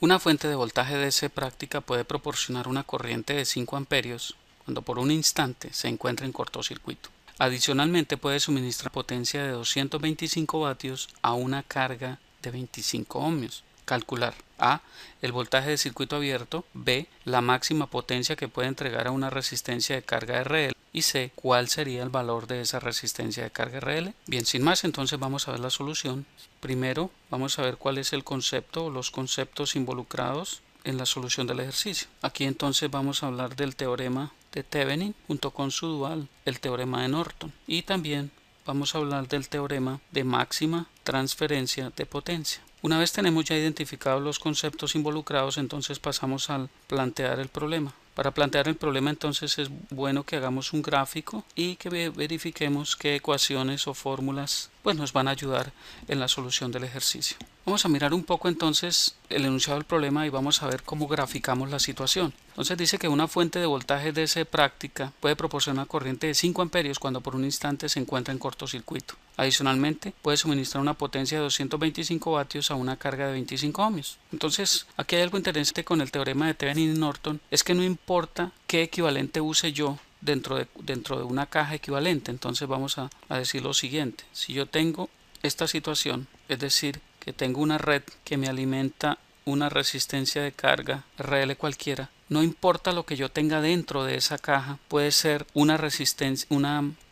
Una fuente de voltaje DC práctica puede proporcionar una corriente de 5 amperios cuando por un instante se encuentra en cortocircuito. Adicionalmente puede suministrar potencia de 225 vatios a una carga de 25 ohmios. Calcular: A. El voltaje de circuito abierto. B. La máxima potencia que puede entregar a una resistencia de carga RL. Y C. ¿Cuál sería el valor de esa resistencia de carga RL? Bien, sin más, entonces vamos a ver la solución. Primero vamos a ver cuál es el concepto o los conceptos involucrados en la solución del ejercicio. Aquí entonces vamos a hablar del teorema de Thevenin junto con su dual, el teorema de Norton, y también vamos a hablar del teorema de máxima transferencia de potencia. Una vez tenemos ya identificados los conceptos involucrados, entonces pasamos al plantear el problema. Para plantear el problema entonces es bueno que hagamos un gráfico y que verifiquemos qué ecuaciones o fórmulas pues nos van a ayudar en la solución del ejercicio. Vamos a mirar un poco entonces el enunciado del problema y vamos a ver cómo graficamos la situación. Entonces dice que una fuente de voltaje DC práctica puede proporcionar una corriente de 5 amperios cuando por un instante se encuentra en cortocircuito. Adicionalmente, puede suministrar una potencia de 225 vatios a una carga de 25 ohmios. Entonces, aquí hay algo interesante con el teorema de Thevenin y Norton, es que no importa qué equivalente use yo dentro de una caja equivalente. Entonces vamos a decir lo siguiente: si yo tengo esta situación, es decir, que tengo una red que me alimenta una resistencia de carga RL cualquiera, no importa lo que yo tenga dentro de esa caja, puede ser una resistencia,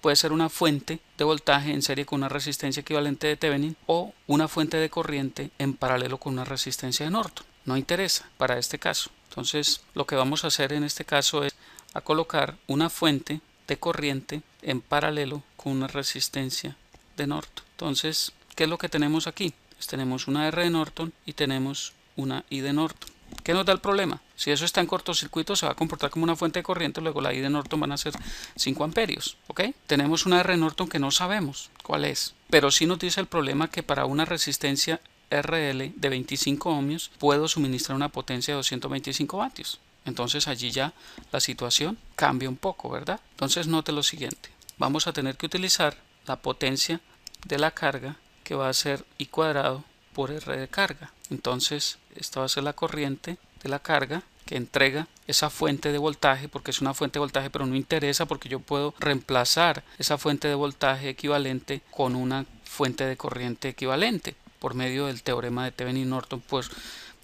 puede ser una fuente de voltaje en serie con una resistencia equivalente de Thevenin o una fuente de corriente en paralelo con una resistencia de Norton. No interesa para este caso. Entonces, lo que vamos a hacer en este caso es a colocar una fuente de corriente en paralelo con una resistencia de Norton. Entonces, ¿qué es lo que tenemos aquí? Pues tenemos una R de Norton y tenemos una I de Norton. ¿Qué nos da el problema? Si eso está en cortocircuito se va a comportar como una fuente de corriente, luego la I de Norton van a ser 5 amperios. ¿Ok? Tenemos una R de Norton que no sabemos cuál es, pero sí nos dice el problema que para una resistencia RL de 25 ohmios puedo suministrar una potencia de 225 vatios. Entonces allí ya la situación cambia un poco, ¿verdad? Entonces note lo siguiente: vamos a tener que utilizar la potencia de la carga, que va a ser I cuadrado por R de carga. Entonces esta va a ser la corriente de la carga que entrega esa fuente de voltaje, porque es una fuente de voltaje, pero no interesa porque yo puedo reemplazar esa fuente de voltaje equivalente con una fuente de corriente equivalente por medio del teorema de Thevenin y Norton, pues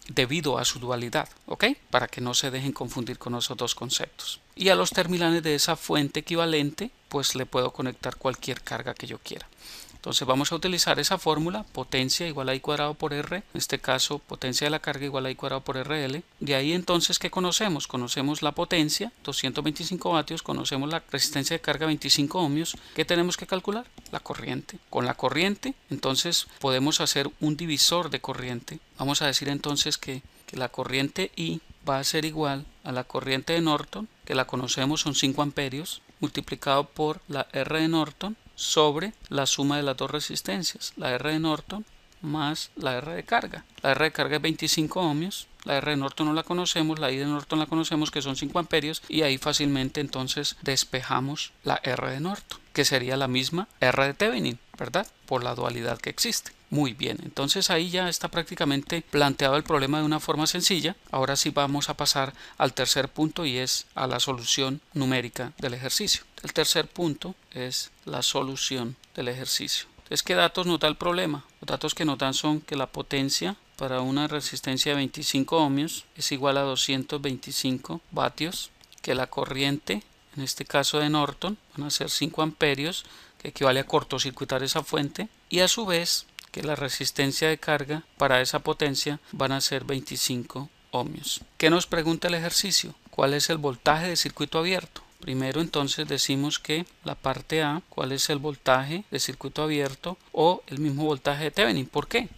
debido a su dualidad, ¿ok? Para que no se dejen confundir con esos dos conceptos. Y a los terminales de esa fuente equivalente pues le puedo conectar cualquier carga que yo quiera. Entonces vamos a utilizar esa fórmula: potencia igual a I cuadrado por R, en este caso potencia de la carga igual a I cuadrado por RL. De ahí entonces, ¿qué conocemos? Conocemos la potencia, 225 vatios, conocemos la resistencia de carga, 25 ohmios. ¿Qué tenemos que calcular? La corriente. Con la corriente entonces podemos hacer un divisor de corriente. Vamos a decir entonces que la corriente I va a ser igual a la corriente de Norton, que la conocemos, son 5 amperios, multiplicado por la R de Norton sobre la suma de las dos resistencias, la R de Norton más la R de carga. La R de carga es 25 ohmios, la R de Norton no la conocemos, la I de Norton la conocemos, que son 5 amperios, y ahí fácilmente entonces despejamos la R de Norton, que sería la misma R de Thevenin, ¿verdad? Por la dualidad que existe. Muy bien, entonces ahí ya está prácticamente planteado el problema de una forma sencilla. Ahora sí vamos a pasar al tercer punto, y es a la solución numérica del ejercicio. El tercer punto es la solución del ejercicio. Entonces, ¿qué datos nos da el problema? Los datos que nos dan son que la potencia para una resistencia de 25 ohmios es igual a 225 vatios, que la corriente, en este caso de Norton, van a ser 5 amperios, que equivale a cortocircuitar esa fuente, y a su vez que la resistencia de carga para esa potencia van a ser 25 ohmios. ¿Qué nos pregunta el ejercicio? ¿Cuál es el voltaje de circuito abierto? Primero entonces decimos que la parte A, ¿cuál es el voltaje de circuito abierto o el mismo voltaje de Thevenin? ¿Por qué?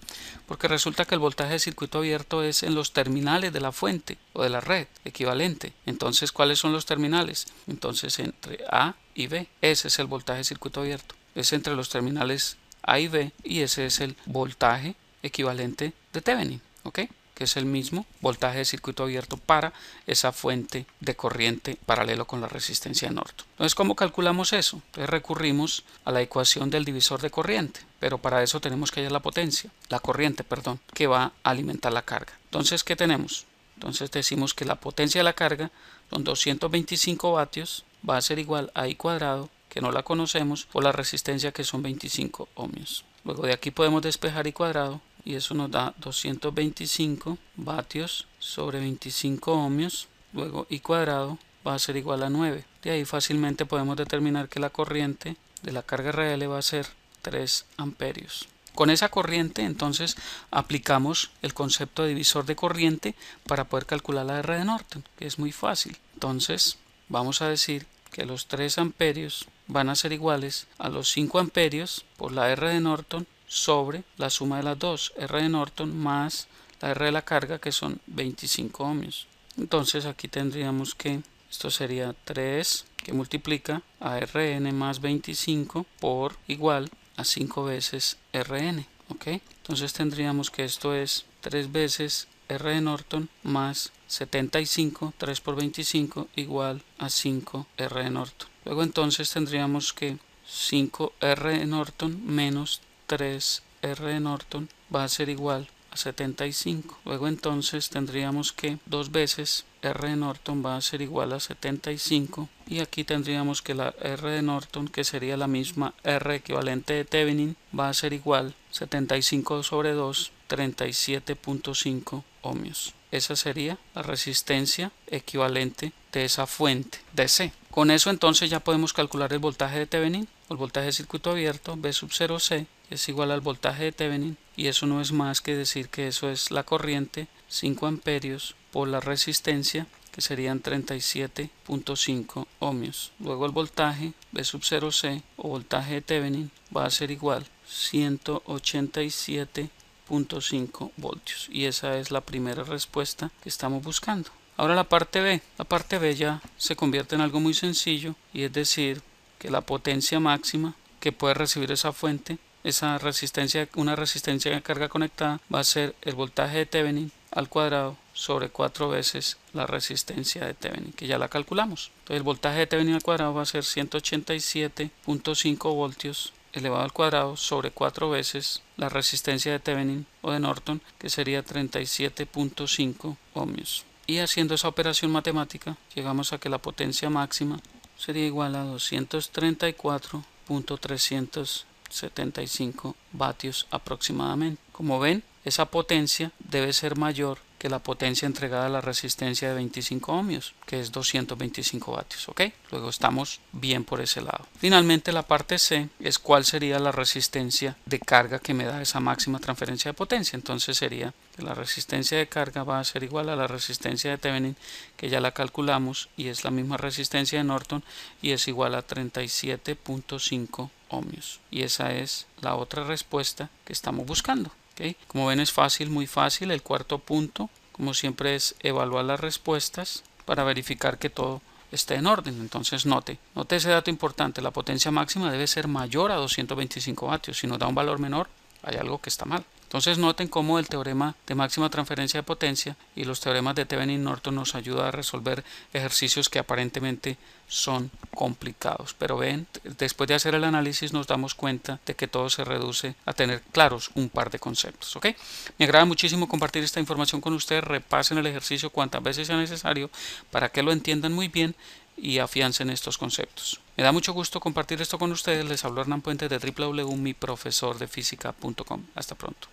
Porque resulta que el voltaje de circuito abierto es en los terminales de la fuente o de la red equivalente. Entonces, ¿cuáles son los terminales? Entonces, entre A y B, ese es el voltaje de circuito abierto. Es entre los terminales A y B, y ese es el voltaje equivalente de Thevenin, ¿ok? Que es el mismo voltaje de circuito abierto para esa fuente de corriente paralelo con la resistencia de Norton. Entonces, ¿cómo calculamos eso? Entonces recurrimos a la ecuación del divisor de corriente. pero para eso tenemos que hallar la corriente, que va a alimentar la carga. Entonces, ¿qué tenemos? Entonces decimos que la potencia de la carga son 225 vatios, va a ser igual a I cuadrado, que no la conocemos, por la resistencia que son 25 ohmios. Luego de aquí podemos despejar I cuadrado y eso nos da 225 vatios sobre 25 ohmios. Luego I cuadrado va a ser igual a 9. De ahí fácilmente podemos determinar que la corriente de la carga real va a ser 3 amperios. Con esa corriente entonces aplicamos el concepto de divisor de corriente para poder calcular la R de Norton, que es muy fácil. Entonces vamos a decir que los 3 amperios van a ser iguales a los 5 amperios por la R de Norton sobre la suma de las dos, R de Norton más la R de la carga, que son 25 ohmios. Entonces aquí tendríamos que esto sería 3 que multiplica a Rn más 25 por igual a 5 veces Rn. ¿Ok? Entonces tendríamos que esto es 3 veces R de Norton más 75, 3 por 25 igual a 5 R de Norton. Luego entonces tendríamos que 5 R de Norton menos 3 R de Norton va a ser igual a 75. Luego entonces tendríamos que 2 veces R de Norton va a ser igual a 75 y aquí tendríamos que la R de Norton, que sería la misma R equivalente de Thevenin, va a ser igual 75 sobre 2, 37.5 ohmios. Esa sería la resistencia equivalente de esa fuente DC. Con eso entonces ya podemos calcular el voltaje de Thevenin o el voltaje de circuito abierto V sub 0C es igual al voltaje de Thevenin, y eso no es más que decir que eso es la corriente 5 amperios por la resistencia, que serían 37.5 ohmios. Luego el voltaje V sub 0C o voltaje de Thevenin va a ser igual 187.5 voltios, y esa es la primera respuesta que estamos buscando. Ahora la parte B. La parte B ya se convierte en algo muy sencillo, y es decir que la potencia máxima que puede recibir esa fuente, una resistencia de carga conectada, va a ser el voltaje de Thevenin al cuadrado sobre 4 veces la resistencia de Thevenin, que ya la calculamos. Entonces el voltaje de Thevenin al cuadrado va a ser 187.5 voltios elevado al cuadrado sobre 4 veces la resistencia de Thevenin o de Norton, que sería 37.5 ohmios. Y haciendo esa operación matemática llegamos a que la potencia máxima sería igual a 234.375 vatios aproximadamente. Como ven, esa potencia debe ser mayor que la potencia entregada a la resistencia de 25 ohmios, que es 225 vatios. ¿Ok? Luego estamos bien por ese lado. Finalmente la parte C es cuál sería la resistencia de carga que me da esa máxima transferencia de potencia. Entonces sería que la resistencia de carga va a ser igual a la resistencia de Thevenin, que ya la calculamos y es la misma resistencia de Norton, y es igual a 37.5 ohmios. Y esa es la otra respuesta que estamos buscando. ¿Okay? Como ven, es fácil, muy fácil. El cuarto punto, como siempre, es evaluar las respuestas para verificar que todo esté en orden. Entonces note ese dato importante: la potencia máxima debe ser mayor a 225 vatios. Si nos da un valor menor, hay algo que está mal. Entonces noten cómo el teorema de máxima transferencia de potencia y los teoremas de Thevenin y Norton nos ayuda a resolver ejercicios que aparentemente son complicados. Pero ven, después de hacer el análisis nos damos cuenta de que todo se reduce a tener claros un par de conceptos. ¿Ok? Me agrada muchísimo compartir esta información con ustedes. Repasen el ejercicio cuantas veces sea necesario para que lo entiendan muy bien y afiancen estos conceptos. Me da mucho gusto compartir esto con ustedes. Les habló Hernán Puente de www.miprofesordefísica.com. Hasta pronto.